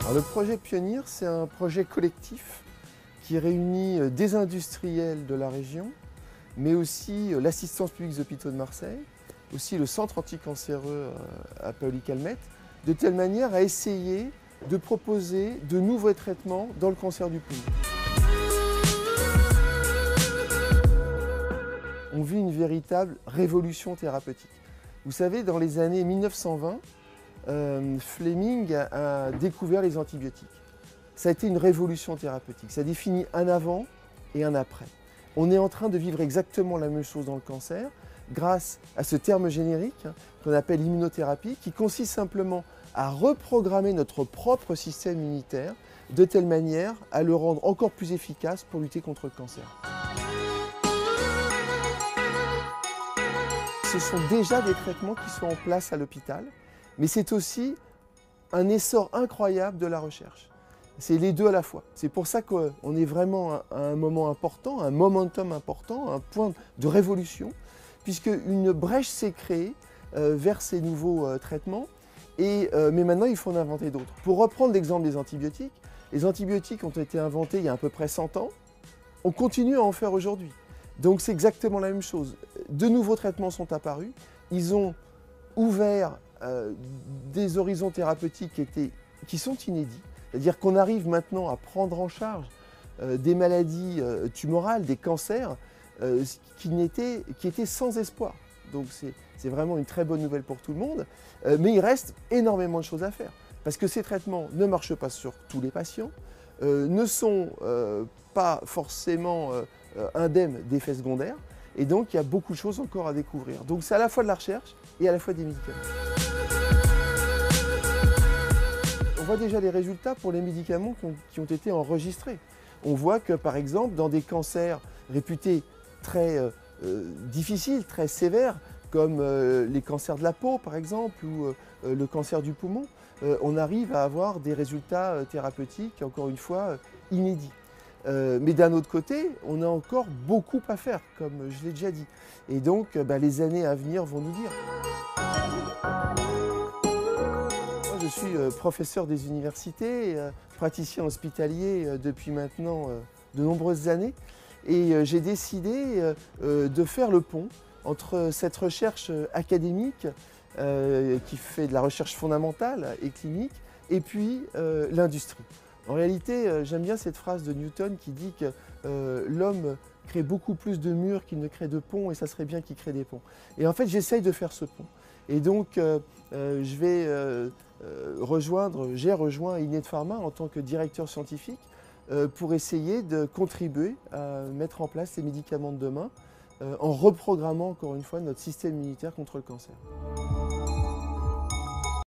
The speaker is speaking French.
Alors, le projet Pionnier, c'est un projet collectif qui réunit des industriels de la région, mais aussi l'assistance publique des hôpitaux de Marseille, aussi le centre anticancéreux à Paoli-Calmettes, de telle manière à essayer de proposer de nouveaux traitements dans le cancer du poumon. On vit une véritable révolution thérapeutique. Vous savez, dans les années 1920, Fleming a découvert les antibiotiques. Ça a été une révolution thérapeutique. Ça définit un avant et un après. On est en train de vivre exactement la même chose dans le cancer grâce à ce terme générique qu'on appelle immunothérapie, qui consiste simplement à reprogrammer notre propre système immunitaire de telle manière à le rendre encore plus efficace pour lutter contre le cancer. Ce sont déjà des traitements qui sont en place à l'hôpital, mais c'est aussi un essor incroyable de la recherche. C'est les deux à la fois. C'est pour ça qu'on est vraiment à un moment important, un momentum important, un point de révolution, puisque une brèche s'est créée vers ces nouveaux traitements, mais maintenant il faut en inventer d'autres. Pour reprendre l'exemple des antibiotiques, les antibiotiques ont été inventés il y a à peu près 100 ans, on continue à en faire aujourd'hui. Donc c'est exactement la même chose. De nouveaux traitements sont apparus, ils ont ouvert des horizons thérapeutiques qui sont inédits. C'est-à-dire qu'on arrive maintenant à prendre en charge des maladies tumorales, des cancers qui étaient sans espoir. Donc c'est vraiment une très bonne nouvelle pour tout le monde, mais il reste énormément de choses à faire. Parce que ces traitements ne marchent pas sur tous les patients, ne sont pas forcément indemnes d'effets secondaires, et donc il y a beaucoup de choses encore à découvrir. Donc c'est à la fois de la recherche et à la fois des médicaments. On voit déjà les résultats pour les médicaments qui ont été enregistrés. On voit que par exemple dans des cancers réputés très difficiles, très sévères, comme les cancers de la peau par exemple, ou le cancer du poumon, on arrive à avoir des résultats thérapeutiques, encore une fois, inédits. Mais d'un autre côté, on a encore beaucoup à faire, comme je l'ai déjà dit. Et donc, les années à venir vont nous dire. Moi, je suis professeur des universités, praticien hospitalier depuis maintenant de nombreuses années. Et j'ai décidé de faire le pont entre cette recherche académique qui fait de la recherche fondamentale et clinique, et puis l'industrie. En réalité, j'aime bien cette phrase de Newton qui dit que l'homme crée beaucoup plus de murs qu'il ne crée de ponts, et ça serait bien qu'il crée des ponts. Et en fait, j'essaye de faire ce pont. Et donc, j'ai rejoint Innate Pharma en tant que directeur scientifique pour essayer de contribuer à mettre en place ces médicaments de demain en reprogrammant encore une fois notre système immunitaire contre le cancer.